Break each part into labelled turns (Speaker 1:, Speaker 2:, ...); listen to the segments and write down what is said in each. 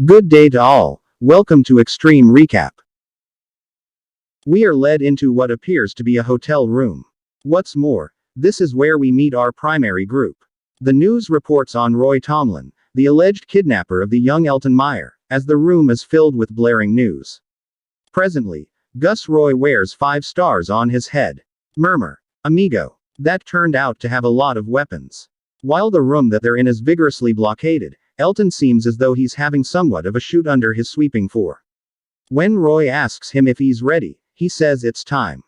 Speaker 1: Good day to all. Welcome to Extreme Recap. We are led into what appears to be a hotel room. What's more, this is where we meet our primary group. The news reports on Roy Tomlin, the alleged kidnapper of the young Elton Meyer, as the room is filled with blaring news. Presently, Gus Roy wears 5 stars on his head. Murmur. Amigo. That turned out to have a lot of weapons. While the room that they're in is vigorously blockaded, Elton seems as though he's having somewhat of a shoot under his sweeping fore. When Roy asks him if he's ready, he says it's time.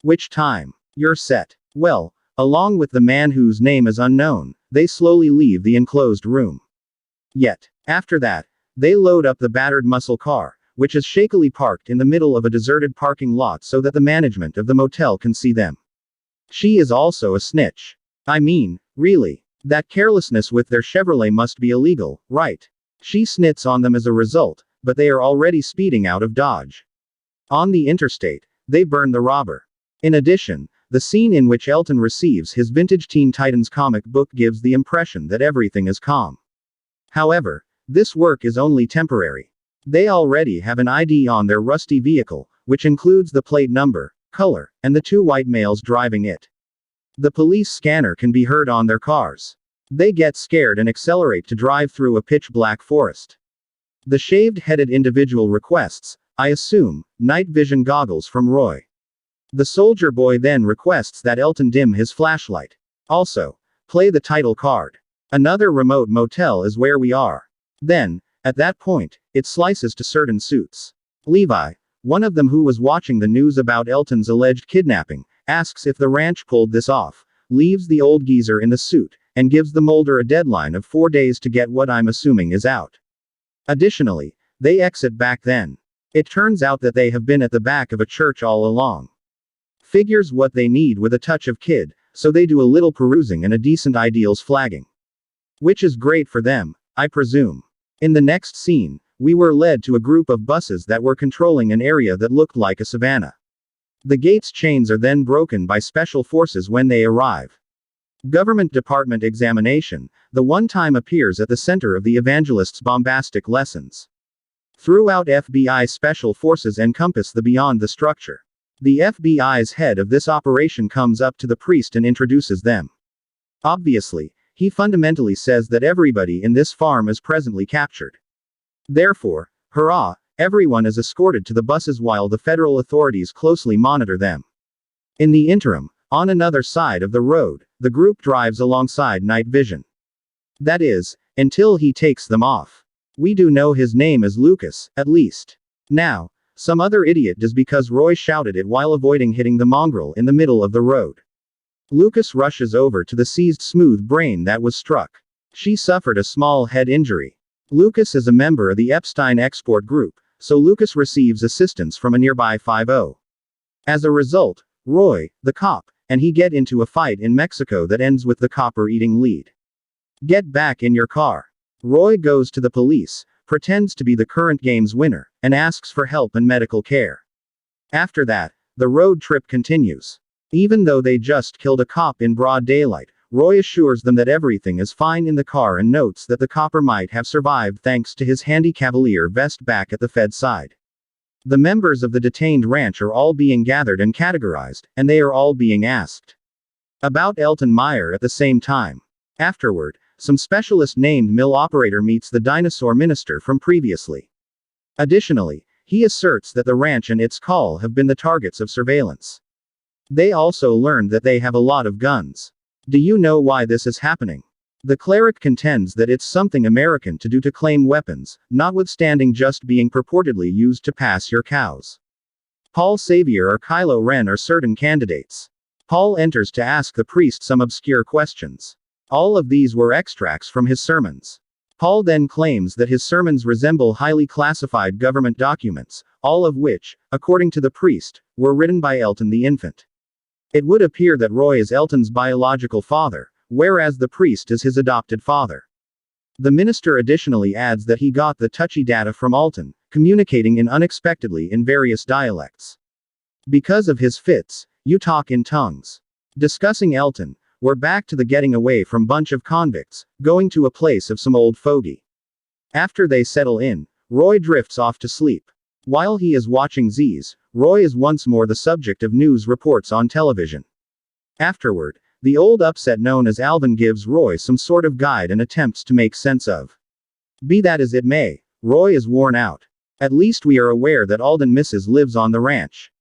Speaker 1: Which time? You're set. Well, along with the man whose name is unknown, they slowly leave the enclosed room. Yet, after that, they load up the battered muscle car, which is shakily parked in the middle of a deserted parking lot so that the management of the motel can see them. She is also a snitch. I mean, really. That carelessness with their Chevrolet must be illegal, right? She snits on them as a result, but they are already speeding out of Dodge. On the interstate, they burn the robber. In addition, the scene in which Elton receives his vintage Teen Titans comic book gives the impression that everything is calm. However, this work is only temporary. They already have an ID on their rusty vehicle, which includes the plate number, color, and the 2 white males driving it. The police scanner can be heard on their cars. They get scared and accelerate to drive through a pitch-black forest. The shaved-headed individual requests, I assume, night vision goggles from Roy. The soldier boy then requests that Elton dim his flashlight. Also, play the title card. Another remote motel is where we are. Then, at that point, it slices to certain suits. Levi, one of them who was watching the news about Elton's alleged kidnapping, asks if the ranch pulled this off, leaves the old geezer in the suit, and gives the molder a deadline of 4 days to get what I'm assuming is out. Additionally, they exit back then. It turns out that they have been at the back of a church all along. Figures what they need with a touch of kid, so they do a little perusing and a decent ideals flagging. Which is great for them, I presume. In the next scene, we were led to a group of buses that were controlling an area that looked like a savanna. The gate's chains are then broken by special forces when they arrive. Government Department examination, the one time appears at the center of the evangelist's bombastic lessons. Throughout FBI special forces encompass the beyond the structure. The FBI's head of this operation comes up to the priest and introduces them. Obviously, he fundamentally says that everybody in this farm is presently captured. Therefore, hurrah, everyone is escorted to the buses while the federal authorities closely monitor them. In the interim, on another side of the road, the group drives alongside night vision. That is, until he takes them off. We do know his name is Lucas, at least. Now, some other idiot does because Roy shouted it while avoiding hitting the mongrel in the middle of the road. Lucas rushes over to the seized smooth brain that was struck. She suffered a small head injury. Lucas is a member of the Epstein export group, so Lucas receives assistance from a nearby 5-0. As a result, Roy, the cop, and he get into a fight in Mexico that ends with the copper eating lead. Get back in your car. Roy goes to the police, pretends to be the current game's winner, and asks for help and medical care. After that, the road trip continues. Even though they just killed a cop in broad daylight, Roy assures them that everything is fine in the car and notes that the copper might have survived thanks to his handy Cavalier vest back at the Fed side. The members of the detained ranch are all being gathered and categorized, and they are all being asked about Elton Meyer at the same time. Afterward, some specialist named mill operator meets the dinosaur minister from previously. Additionally, he asserts that the ranch and its call have been the targets of surveillance. They also learned that they have a lot of guns. Do you know why this is happening? The cleric contends that it's something American to do to claim weapons, notwithstanding just being purportedly used to pass your cows. Paul Xavier or Kylo Ren are certain candidates. Paul enters to ask the priest some obscure questions. All of these were extracts from his sermons. Paul then claims that his sermons resemble highly classified government documents, all of which, according to the priest, were written by Elton the infant. It would appear that Roy is Elton's biological father, whereas the priest is his adopted father. The minister additionally adds that he got the touchy data from Elton, communicating unexpectedly in various dialects. Because of his fits, you talk in tongues. Discussing Elton, we're back to the getting away from bunch of convicts, going to a place of some old fogey. After they settle in, Roy drifts off to sleep. While he is watching Z's, Roy is once more the subject of news reports on television. Afterward, the old upset known as Alvin gives Roy some sort of guide and attempts to make sense of. Be that as it may, Roy is worn out. At least we are aware that Alden Mrs. lives on the ranch.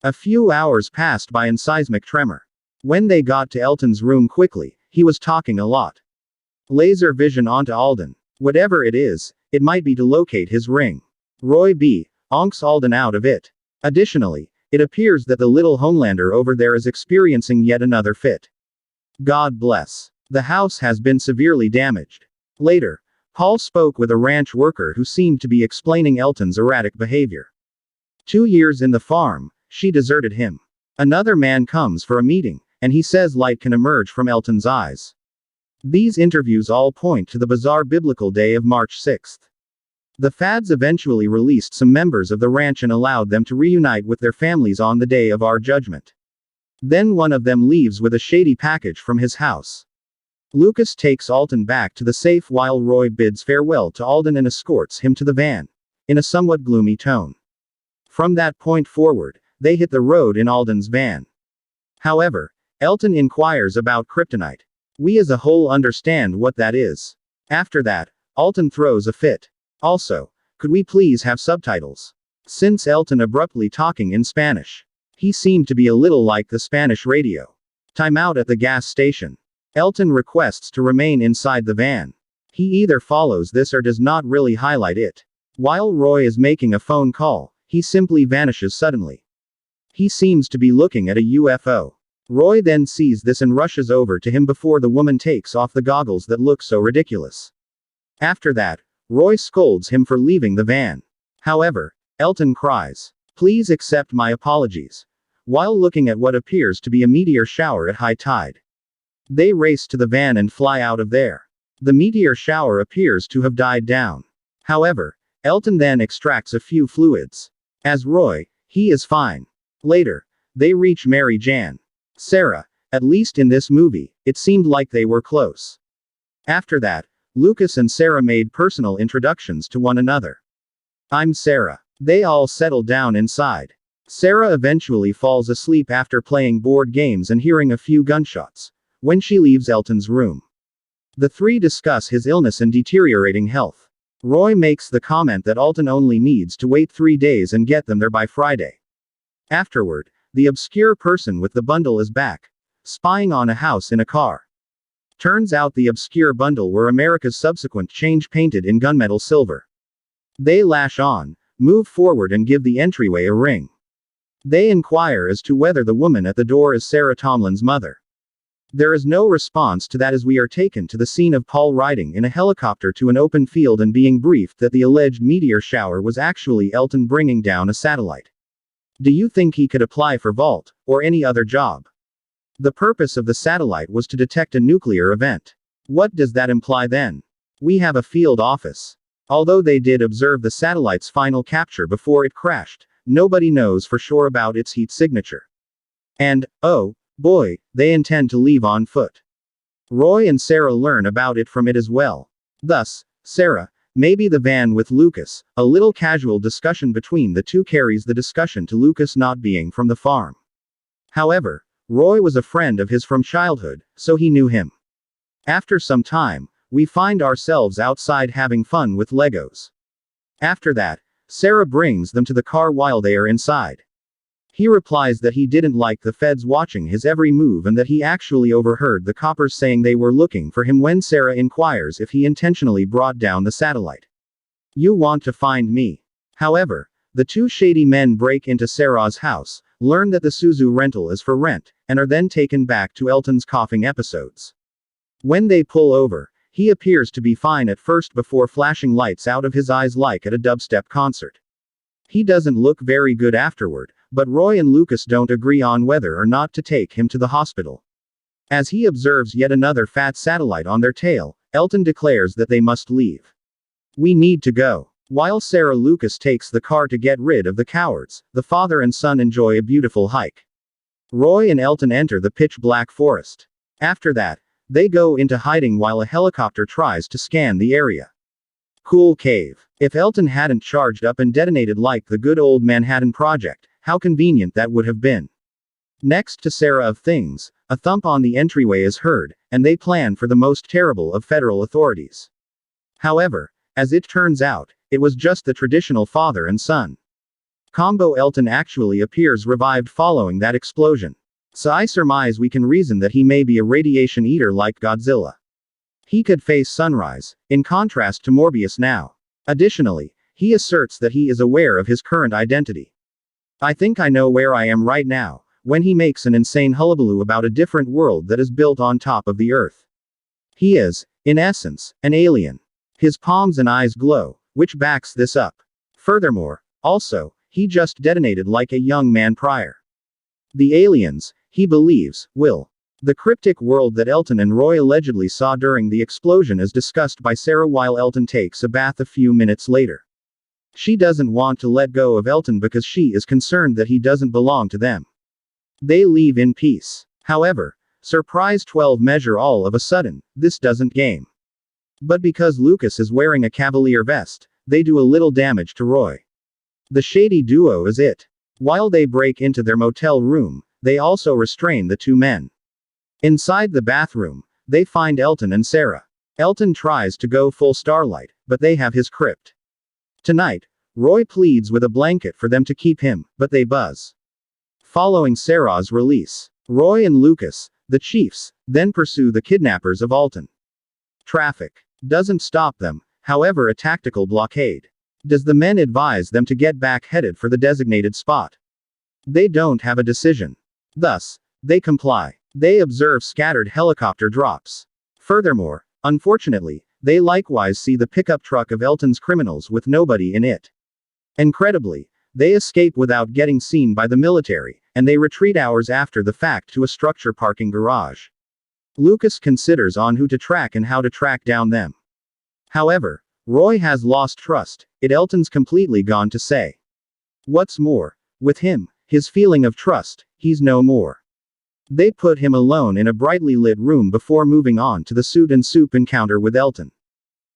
Speaker 1: A few hours passed by in seismic tremor. When they got to Elton's room quickly, he was talking a lot. Laser vision onto Alden. Whatever it is, it might be to locate his ring. Roy B. onks Alden out of it. Additionally, it appears that the little Homelander over there is experiencing yet another fit. God bless. The house has been severely damaged. Later, Paul spoke with a ranch worker who seemed to be explaining Elton's erratic behavior. 2 years in the farm, she deserted him. Another man comes for a meeting, and he says light can emerge from Elton's eyes. These interviews all point to the bizarre biblical day of March 6th. The Fads eventually released some members of the ranch and allowed them to reunite with their families on the day of our judgment. Then one of them leaves with a shady package from his house. Lucas takes Alton back to the safe while Roy bids farewell to Alden and escorts him to the van, in a somewhat gloomy tone. From that point forward, they hit the road in Alden's van. However, Elton inquires about kryptonite. We as a whole understand what that is. After that, Alton throws a fit. Also, could we please have subtitles? Since Elton abruptly talking in Spanish. He seemed to be a little like the Spanish radio. Time out at the gas station. Elton requests to remain inside the van. He either follows this or does not really highlight it. While Roy is making a phone call, he simply vanishes suddenly. He seems to be looking at a UFO. Roy then sees this and rushes over to him before the woman takes off the goggles that look so ridiculous. After that, Roy scolds him for leaving the van. However, Elton cries, "Please accept my apologies," while looking at what appears to be a meteor shower at high tide. They race to the van and fly out of there. The meteor shower appears to have died down. However, Elton then extracts a few fluids. As Roy, he is fine. Later, they reach Mary Jan. Sarah, at least in this movie, it seemed like they were close. After that, Lucas and Sarah made personal introductions to one another. "I'm Sarah." They all settle down inside. Sarah eventually falls asleep after playing board games and hearing a few gunshots, when she leaves Elton's room. The three discuss his illness and deteriorating health. Roy makes the comment that Alton only needs to wait 3 days and get them there by Friday. Afterward, the obscure person with the bundle is back, spying on a house in a car. Turns out the obscure bundle were America's subsequent change painted in gunmetal silver. They lash on, move forward and give the entryway a ring. They inquire as to whether the woman at the door is Sarah Tomlin's mother. There is no response to that as we are taken to the scene of Paul riding in a helicopter to an open field and being briefed that the alleged meteor shower was actually Elton bringing down a satellite. Do you think he could apply for Vault, or any other job? The purpose of the satellite was to detect a nuclear event. What does that imply then? We have a field office. Although they did observe the satellite's final capture before it crashed, nobody knows for sure about its heat signature. And, oh boy, they intend to leave on foot. Roy and Sarah learn about it from it as well. Thus, Sarah, maybe the van with Lucas, a little casual discussion between the two carries the discussion to Lucas not being from the farm. However, Roy was a friend of his from childhood, so he knew him. After some time, we find ourselves outside having fun with Legos. After that, Sarah brings them to the car while they are inside. He replies that he didn't like the feds watching his every move and that he actually overheard the coppers saying they were looking for him when Sarah inquires if he intentionally brought down the satellite. "You want to find me." However, the two shady men break into Sarah's house, learn that the Suzu rental is for rent, and are then taken back to Elton's coughing episodes. When they pull over, he appears to be fine at first before flashing lights out of his eyes like at a dubstep concert. He doesn't look very good afterward, but Roy and Lucas don't agree on whether or not to take him to the hospital. As he observes yet another fat satellite on their tail, Elton declares that they must leave. "We need to go." While Sarah Lucas takes the car to get rid of the cowards, the father and son enjoy a beautiful hike. Roy and Elton enter the pitch-black forest. After that, they go into hiding while a helicopter tries to scan the area. Cool cave. If Elton hadn't charged up and detonated like the good old Manhattan Project, how convenient that would have been. Next to Sarah of things, a thump on the entryway is heard, and they plan for the most terrible of federal authorities. However, as it turns out, it was just the traditional father and son combo. Elton actually appears revived following that explosion. So I surmise we can reason that he may be a radiation eater like Godzilla. He could face sunrise, in contrast to Morbius now. Additionally, he asserts that he is aware of his current identity. I think I know where I am right now, when he makes an insane hullabaloo about a different world that is built on top of the Earth. He is, in essence, an alien. His palms and eyes glow, which backs this up. Furthermore, also, he just detonated like a young man prior. The aliens, he believes, will. The cryptic world that Elton and Roy allegedly saw during the explosion is discussed by Sarah while Elton takes a bath a few minutes later. She doesn't want to let go of Elton because she is concerned that he doesn't belong to them. They leave in peace. However, surprise 12 measure all of a sudden, this doesn't game. But because Lucas is wearing a cavalier vest, they do a little damage to Roy. The shady duo is it. While they break into their motel room, they also restrain the two men. Inside the bathroom, they find Elton and Sarah. Elton tries to go full Starlight, but they have his crypt. Tonight, Roy pleads with a blanket for them to keep him, but they buzz. Following Sarah's release, Roy and Lucas, the chiefs, then pursue the kidnappers of Alton. Traffic doesn't stop them, however, a tactical blockade does. The men advise them to get back headed for the designated spot. They don't have a decision. Thus, they comply. They observe scattered helicopter drops. Furthermore, unfortunately, they likewise see the pickup truck of Elton's criminals with nobody in it. Incredibly, they escape without getting seen by the military, and they retreat hours after the fact to a structure parking garage. Lucas considers on who to track and how to track down them. However, Roy has lost trust. Elton's completely gone to say. What's more, with him, his feeling of trust, he's no more. They put him alone in a brightly lit room before moving on to the suit and soup encounter with Elton.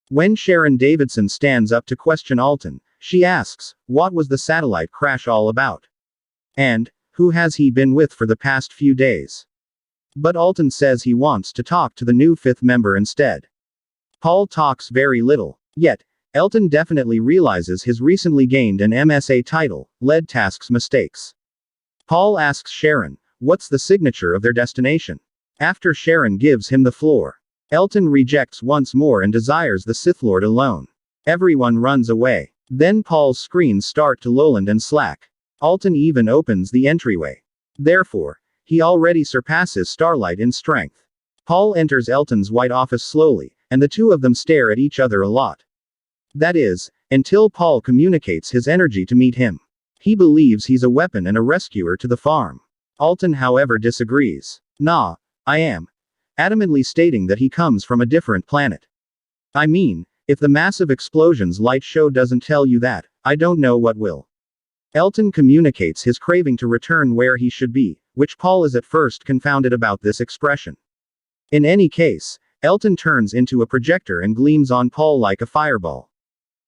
Speaker 1: When Sharon Davidson stands up to question Alton, she asks, what was the satellite crash all about? And, who has he been with for the past few days? But Alton says he wants to talk to the new fifth member instead. Paul talks very little, yet, Elton definitely realizes his recently gained an MSA title, lead tasks mistakes. Paul asks Sharon, what's the signature of their destination? After Sharon gives him the floor, Elton rejects once more and desires the Sith Lord alone. Everyone runs away. Then Paul's screens start to lowland and slack. Alton even opens the entryway. Therefore, he already surpasses Starlight in strength. Paul enters Elton's white office slowly, and the two of them stare at each other a lot. That is, until Paul communicates his energy to meet him. He believes he's a weapon and a rescuer to the farm. Alton, however, disagrees. Nah, I am. Adamantly stating that he comes from a different planet. I mean, if the massive explosions light show doesn't tell you that, I don't know what will. Elton communicates his craving to return where he should be, which Paul is at first confounded about this expression. In any case, Elton turns into a projector and gleams on Paul like a fireball.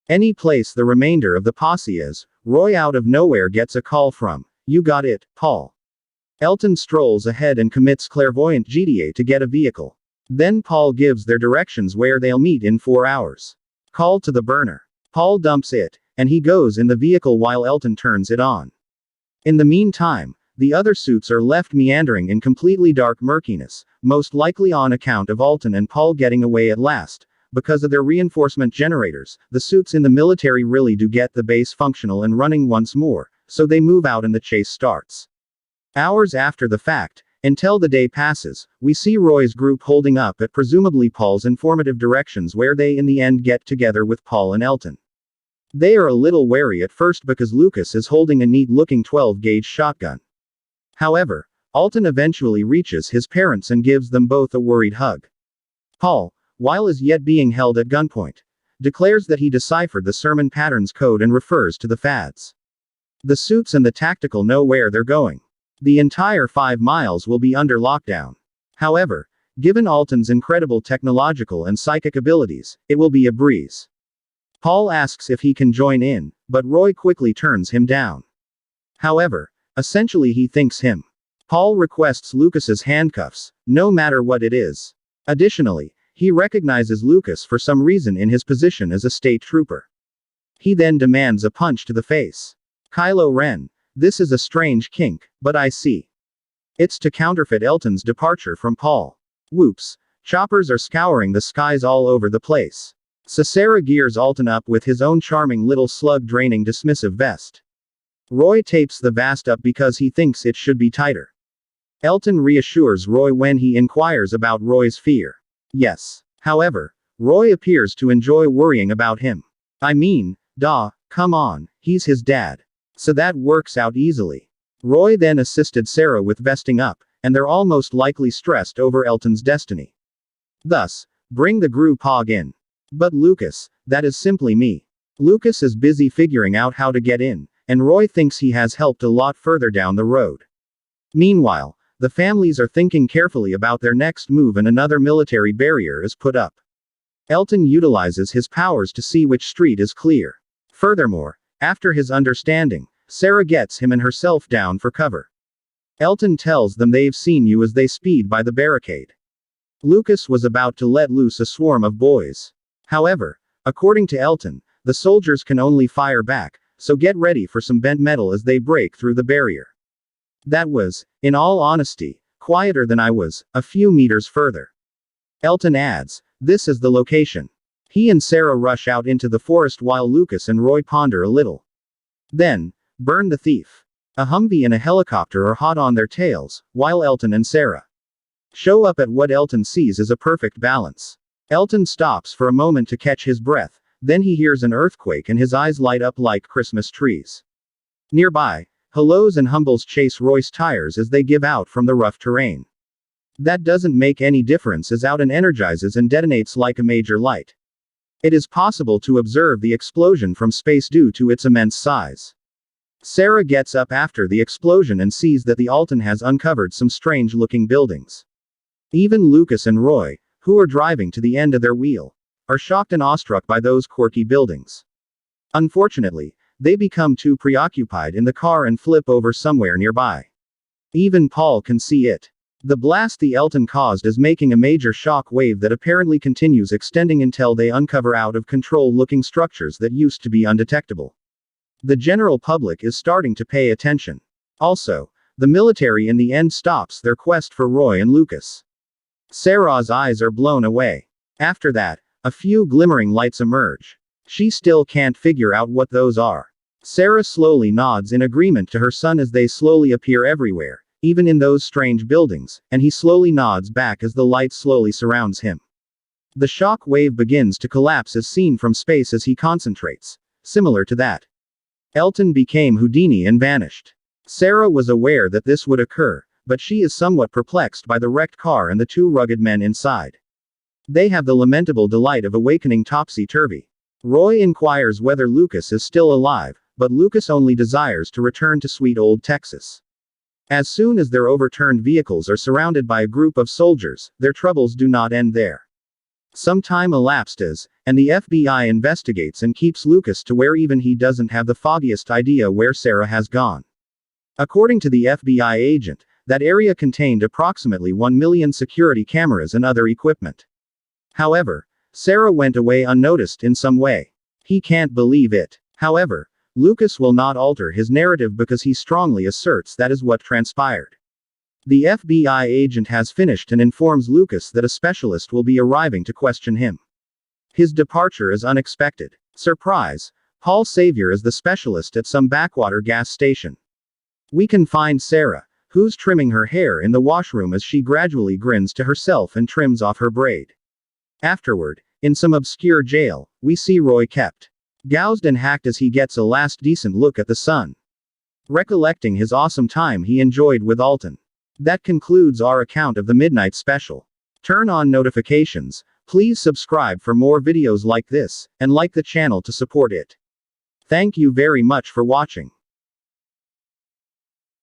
Speaker 1: Any place the remainder of the posse is, Roy out of nowhere gets a call from, you got it, Paul. Elton strolls ahead and commits clairvoyant GTA to get a vehicle. Then Paul gives their directions where they'll meet in 4 hours. Call to the burner. Paul dumps it, and he goes in the vehicle while Elton turns it on. In the meantime, the other suits are left meandering in completely dark murkiness, most likely on account of Alton and Paul getting away at last. Because of their reinforcement generators, the suits in the military really do get the base functional and running once more, so they move out and the chase starts. Hours after the fact, until the day passes, we see Roy's group holding up at presumably Paul's informative directions where they in the end get together with Paul and Elton. They are a little wary at first because Lucas is holding a neat-looking 12-gauge shotgun. However, Alton eventually reaches his parents and gives them both a worried hug. Paul, while as yet being held at gunpoint, declares that he deciphered the sermon patterns code and refers to the fads. The suits and the tactical know where they're going. The entire 5 miles will be under lockdown. However, given Alton's incredible technological and psychic abilities, it will be a breeze. Paul asks if he can join in, but Roy quickly turns him down. However, essentially he thanks him. Paul requests Lucas's handcuffs, no matter what it is. Additionally, he recognizes Lucas for some reason in his position as a state trooper. He then demands a punch to the face. Kylo Ren, this is a strange kink, but I see. It's to counterfeit Elton's departure from Paul. Whoops. Choppers are scouring the skies all over the place. Sarah gears Alton up with his own charming little slug-draining dismissive vest. Roy tapes the vest up because he thinks it should be tighter. Elton reassures Roy when he inquires about Roy's fear. Yes. However, Roy appears to enjoy worrying about him. I mean, duh, come on, he's his dad. So that works out easily. Roy then assisted Sarah with vesting up, and they're almost likely stressed over Elton's destiny. Thus, bring the Gru Pog in. But Lucas, that is simply me. Lucas is busy figuring out how to get in, and Roy thinks he has helped a lot further down the road. Meanwhile, the families are thinking carefully about their next move and another military barrier is put up. Elton utilizes his powers to see which street is clear. Furthermore, after his understanding, Sarah gets him and herself down for cover. Elton tells them they've seen you as they speed by the barricade. Lucas was about to let loose a swarm of boys. However, according to Elton, the soldiers can only fire back, so get ready for some bent metal as they break through the barrier. That was, in all honesty, quieter than I was, a few meters further. Elton adds, this is the location. He and Sarah rush out into the forest while Lucas and Roy ponder a little. Then, burn the thief. A Humvee and a helicopter are hot on their tails, while Elton and Sarah show up at what Elton sees as a perfect balance. Elton stops for a moment to catch his breath, then he hears an earthquake and his eyes light up like Christmas trees. Nearby, hellos and humbles chase Roy's tires as they give out from the rough terrain. That doesn't make any difference as Alton energizes and detonates like a major light. It is possible to observe the explosion from space due to its immense size. Sarah gets up after the explosion and sees that the Alton has uncovered some strange-looking buildings. Even Lucas and Roy, who are driving to the end of their wheel, are shocked and awestruck by those quirky buildings. Unfortunately, they become too preoccupied in the car and flip over somewhere nearby. Even Paul can see it. The blast the Elton caused is making a major shock wave that apparently continues extending until they uncover out-of-control looking structures that used to be undetectable. The general public is starting to pay attention. Also, the military in the end stops their quest for Roy and Lucas. Sarah's eyes are blown away. After that, a few glimmering lights emerge. She still can't figure out what those are. Sarah slowly nods in agreement to her son as they slowly appear everywhere, even in those strange buildings, and he slowly nods back as the light slowly surrounds him. The shock wave begins to collapse as seen from space as he concentrates. Similar to that. Elton became Houdini and vanished. Sarah was aware that this would occur, but she is somewhat perplexed by the wrecked car and the two rugged men inside. They have the lamentable delight of awakening topsy-turvy. Roy inquires whether Lucas is still alive, but Lucas only desires to return to sweet old Texas. As soon as their overturned vehicles are surrounded by a group of soldiers, their troubles do not end there. Some time elapses, and the FBI investigates and keeps Lucas to where even he doesn't have the foggiest idea where Sarah has gone. According to the FBI agent, that area contained approximately 1 million security cameras and other equipment. However, Sarah went away unnoticed in some way. He can't believe it. However, Lucas will not alter his narrative because he strongly asserts that is what transpired. The FBI agent has finished and informs Lucas that a specialist will be arriving to question him. His departure is unexpected. Surprise! Paul Xavier is the specialist at some backwater gas station. We can find Sarah, who's trimming her hair in the washroom as she gradually grins to herself and trims off her braid. Afterward, in some obscure jail, we see Roy kept gouged and hacked as he gets a last decent look at the sun. Recollecting his awesome time he enjoyed with Alton. That concludes our account of the Midnight Special. Turn on notifications, please subscribe for more videos like this, and like the channel to support it. Thank you very much for watching.